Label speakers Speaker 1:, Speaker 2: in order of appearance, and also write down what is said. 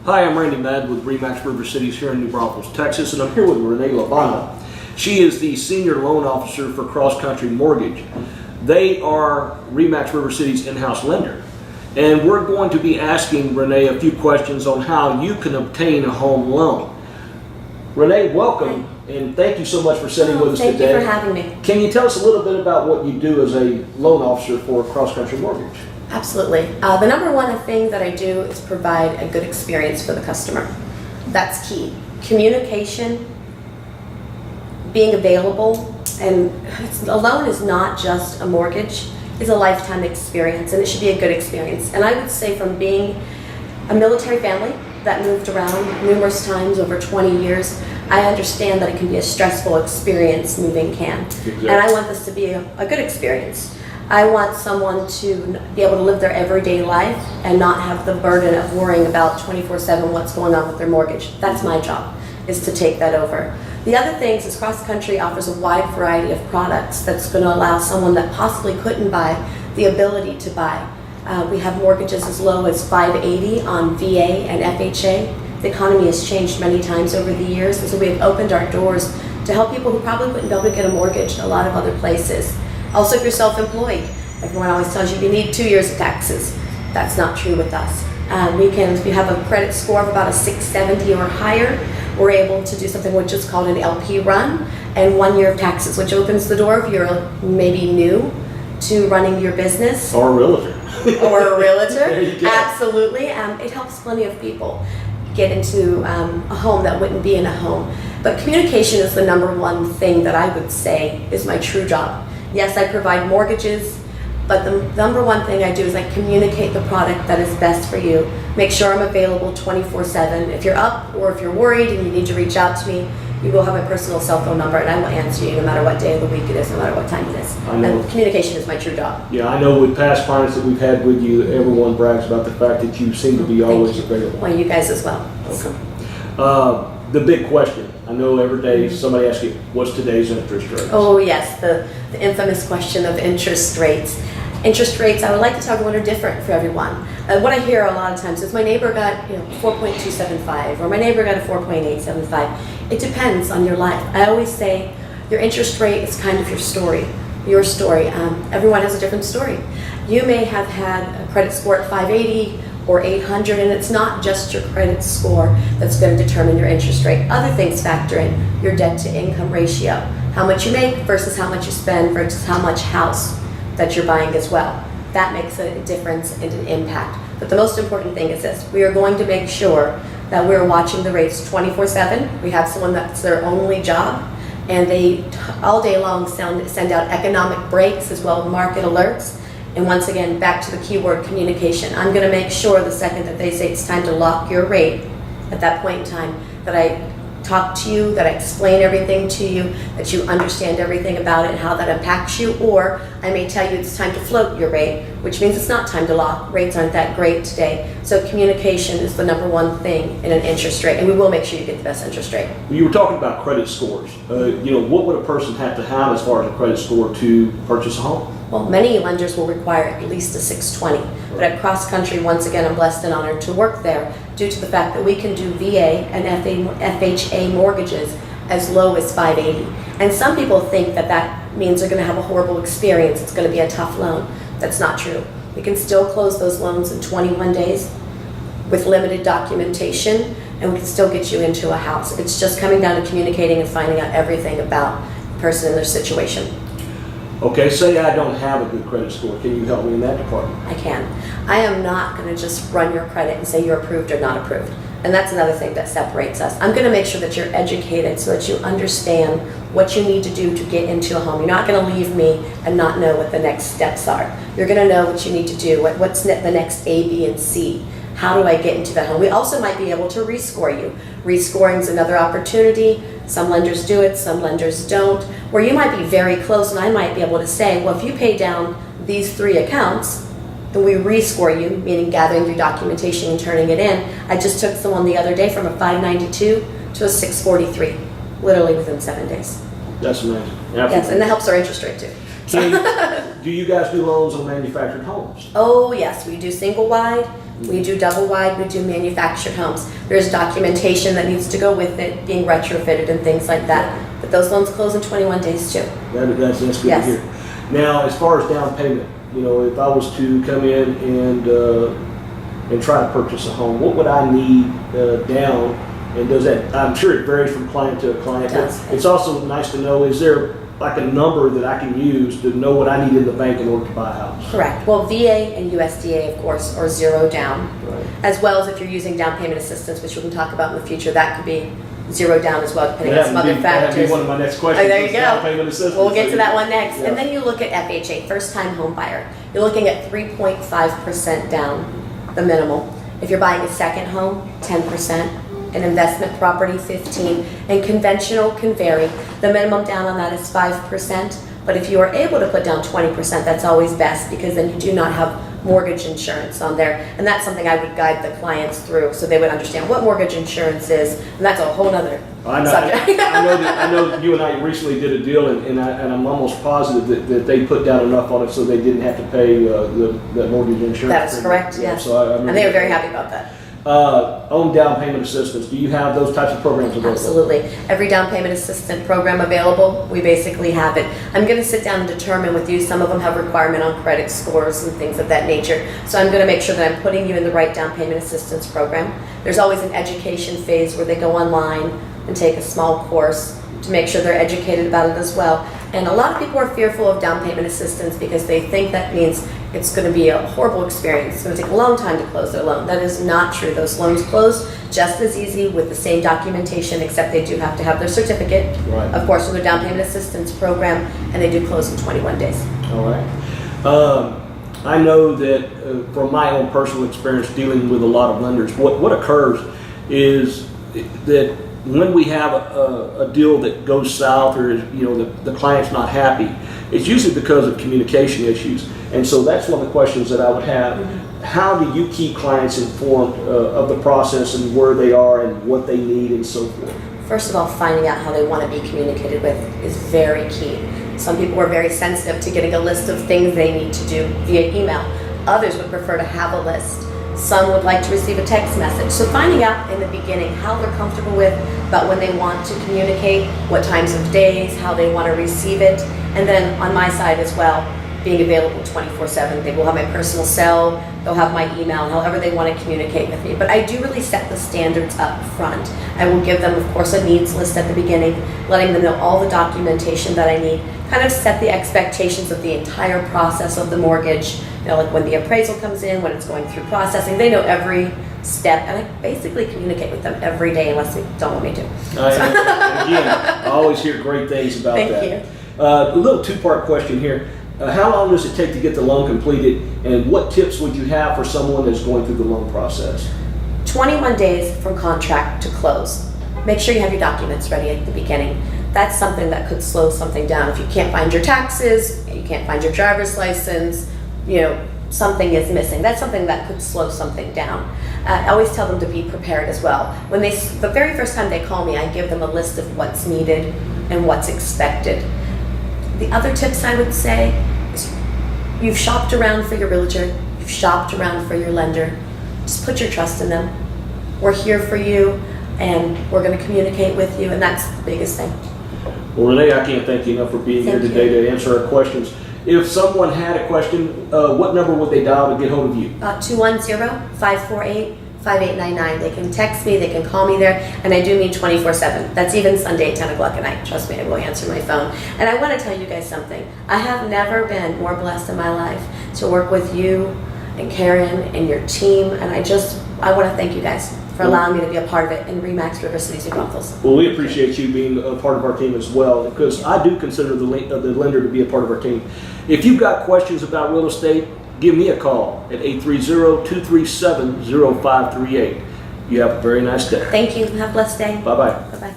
Speaker 1: Hi, I'm Randy Madd with Remax River Cities here in New Braunfels, Texas, and I'm here with Renee Labanna. She is the Senior Loan Officer for Cross Country Mortgage. They are Remax River Cities' in-house lender. And we're going to be asking Renee a few questions on how you can obtain a home loan. Renee, welcome, and thank you so much for sitting with us today.
Speaker 2: Thank you for having me.
Speaker 1: Can you tell us a little bit about what you do as a loan officer for Cross Country Mortgage?
Speaker 2: Absolutely. The number one thing that I do is provide a good experience for the customer. That's key. Communication, being available, and a loan is not just a mortgage, it's a lifetime experience, and it should be a good experience. And I would say from being a military family that moved around numerous times over 20 years, I understand that it can be a stressful experience moving can.
Speaker 1: Exactly.
Speaker 2: And I want this to be a good experience. I want someone to be able to live their everyday life and not have the burden of worrying about 24/7 what's going on with their mortgage. That's my job, is to take that over. The other things is Cross Country offers a wide variety of products that's going to allow someone that possibly couldn't buy the ability to buy. We have mortgages as low as $580 on VA and FHA. The economy has changed many times over the years, and so we have opened our doors to help people who probably wouldn't be able to get a mortgage a lot of other places. Also, if you're self-employed, everyone always tells you need 2 years of taxes. That's not true with us. If you have a credit score of about a 670 or higher, we're able to do something which is called an LP run and 1 year of taxes, which opens the door if you're maybe new to running your business.
Speaker 1: Or a realtor.
Speaker 2: Or a realtor.
Speaker 1: There you go.
Speaker 2: Absolutely. It helps plenty of people get into a home that wouldn't be in a home. But communication is the number one thing that I would say is my true job. Yes, I provide mortgages, but the number one thing I do is I communicate the product that is best for you. Make sure I'm available 24/7. If you're up or if you're worried and you need to reach out to me, you will have my personal cell phone number and I will answer you no matter what day of the week it is, no matter what time it is.
Speaker 1: I know.
Speaker 2: And communication is my true job.
Speaker 1: Yeah, I know with past clients that we've had with you, everyone brags about the fact that you seem to be always available.
Speaker 2: Well, you guys as well.
Speaker 1: Okay. The big question. I know every day somebody asks you, what's today's interest rate?
Speaker 2: Oh yes, the infamous question of interest rates. Interest rates, I would like to tell everyone, are different for everyone. What I hear a lot of times is my neighbor got 4.275 or my neighbor got a 4.875. It depends on your life. I always say your interest rate is kind of your story. Your story. Everyone has a different story. You may have had a credit score at 580 or 800, and it's not just your credit score that's going to determine your interest rate. Other things factor in: your debt to income ratio, how much you make versus how much you spend versus how much house that you're buying as well. That makes a difference and an impact. But the most important thing is this: we are going to make sure that we're watching the rates 24/7. We have someone that's their only job, and they all day long send out economic breaks as well as market alerts. And once again, back to the keyword communication. I'm going to make sure the second that they say it's time to lock your rate, at that point in time, that I talk to you, that I explain everything to you, that you understand everything about it and how that impacts you. Or I may tell you it's time to float your rate, which means it's not time to lock. Rates aren't that great today. So communication is the number one thing in an interest rate, and we will make sure you get the best interest rate.
Speaker 1: You were talking about credit scores. What would a person have to have as far as a credit score to purchase a home?
Speaker 2: Well, many lenders will require at least a 620, but at Cross Country, once again, I'm blessed and honored to work there due to the fact that we can do VA and FHA mortgages as low as 580. And some people think that that means they're going to have a horrible experience, it's going to be a tough loan. That's not true. We can still close those loans in 21 days with limited documentation, and we can still get you into a house. It's just coming down to communicating and finding out everything about the person and their situation.
Speaker 1: Okay, say I don't have a good credit score. Can you help me in that department?
Speaker 2: I can. I am not going to just run your credit and say you're approved or not approved. And that's another thing that separates us. I'm going to make sure that you're educated so that you understand what you need to do to get into a home. You're not going to leave me and not know what the next steps are. You're going to know what you need to do, what's the next A, B, and C. How do I get into that home? We also might be able to rescore you. Rescoring is another opportunity. Some lenders do it, some lenders don't. Where you might be very close and I might be able to say, well, if you pay down these 3 accounts, then we rescore you, meaning gathering your documentation and turning it in. I just took someone the other day from a 592 to a 643, literally within 7 days.
Speaker 1: That's amazing. Absolutely.
Speaker 2: Yes, and that helps our interest rate too.
Speaker 1: So, do you guys do loans on manufactured homes?
Speaker 2: Oh yes, we do single wide, We do double wide, we do manufactured homes. There's documentation that needs to go with it, being retrofitted and things like that. But those loans close in 21 days too.
Speaker 1: That's good
Speaker 2: Yes.
Speaker 1: to hear. Now, as far as down payment, if I was to come in and try to purchase a home, what would I need down? And does that? I'm sure it varies from client to client.
Speaker 2: It does.
Speaker 1: But it's also nice to know: is there like a number that I can use to know what I need in the bank in order to buy a house?
Speaker 2: Correct. Well, VA and USDA, of course, are zero down,
Speaker 1: Right.
Speaker 2: as well as if you're using down payment assistance, which we can talk about in the future, that could be zero down as well, depending on some other
Speaker 1: That'd be
Speaker 2: factors.
Speaker 1: one of my next questions.
Speaker 2: Oh, there you
Speaker 1: is
Speaker 2: go.
Speaker 1: down payment assistance.
Speaker 2: We'll get to that one next.
Speaker 1: Yeah.
Speaker 2: And then you look at FHA, first time home buyer. You're looking at 3.5% down, the minimal. If you're buying a second home, 10%. An investment property, 15%. And conventional can vary. The minimum down on that is 5%. But if you are able to put down 20%, that's always best, because then you do not have mortgage insurance on there. And that's something I would guide the clients through so they would understand what mortgage insurance is. And that's a whole other subject.
Speaker 1: I know that you and I recently did a deal, and I'm almost positive that they put down enough on it so they didn't have to pay the mortgage insurance.
Speaker 2: That is correct,
Speaker 1: Yeah,
Speaker 2: yes.
Speaker 1: so I
Speaker 2: And they were very happy about that.
Speaker 1: Own down payment assistance. Do you have those types of programs available?
Speaker 2: Absolutely. Every down payment assistant program available, we basically have it. I'm going to sit down and determine with you. Some of them have requirement on credit scores and things of that nature. So I'm going to make sure that I'm putting you in the right down payment assistance program. There's always an education phase where they go online and take a small course to make sure they're educated about it as well. And a lot of people are fearful of down payment assistance because they think that means it's going to be a horrible experience. It's going to take a long time to close their loan. That is not true. Those loans close just as easy with the same documentation, except they do have to have their certificate,
Speaker 1: Right.
Speaker 2: of course, with their down payment assistance program, and they do close in 21 days.
Speaker 1: All right. I know that from my own personal experience dealing with a lot of lenders, what occurs is that when we have a deal that goes south, or the client's not happy, it's usually because of communication issues. And so that's one of the questions that I would have. How do you keep clients informed of the process and where they are and what they need and so forth?
Speaker 2: First of all, finding out how they want to be communicated with is very key. Some people are very sensitive to getting a list of things they need to do via email. Others would prefer to have a list. Some would like to receive a text message. So finding out in the beginning how they're comfortable with, about when they want to communicate, what times of days, how they want to receive it. And then on my side as well, being available 24/7. They will have my personal cell, they'll have my email, however they want to communicate with me. But I do really set the standards up front. I will give them, of course, a needs list at the beginning, letting them know all the documentation that I need, kind of set the expectations of the entire process of the mortgage. Like when the appraisal comes in, when it's going through processing, they know every step, and I basically communicate with them every day unless they don't want me to.
Speaker 1: Again, I always hear great things about that.
Speaker 2: Thank you.
Speaker 1: A little two-part question here. How long does it take to get the loan completed, and what tips would you have for someone that's going through the loan process?
Speaker 2: 21 days from contract to close. Make sure you have your documents ready at the beginning. That's something that could slow something down. If you can't find your taxes, you can't find your driver's license, something is missing. That's something that could slow something down. I always tell them to be prepared as well. When the very first time they call me, I give them a list of what's needed and what's expected. The other tips I would say is you've shopped around for your realtor, you've shopped around for your lender. Just put your trust in them. We're here for you, and we're going to communicate with you, and that's the biggest thing.
Speaker 1: Well, Renee, I can't thank you enough for being here
Speaker 2: Thank
Speaker 1: today
Speaker 2: you.
Speaker 1: to answer our questions. If someone had a question, what number would they dial to get hold of you?
Speaker 2: 210-548-5899. They can text me, they can call me there, and I do mean 24/7. That's even Sunday at 10 o'clock at night. Trust me, I will answer my phone. And I want to tell you guys something. I have never been more blessed in my life to work with you and Karen and your team, and I want to thank you guys for allowing me to be a part of it in RE/MAX River Cities New Braunfels.
Speaker 1: Well, we appreciate you being a part of our team as well, because I do consider the lender to be a part of our team. If you've got questions about real estate, give me a call at 830-237-0538. You have a very nice day.
Speaker 2: Thank you. Have a blessed day.
Speaker 1: Bye-bye.
Speaker 2: Bye-bye.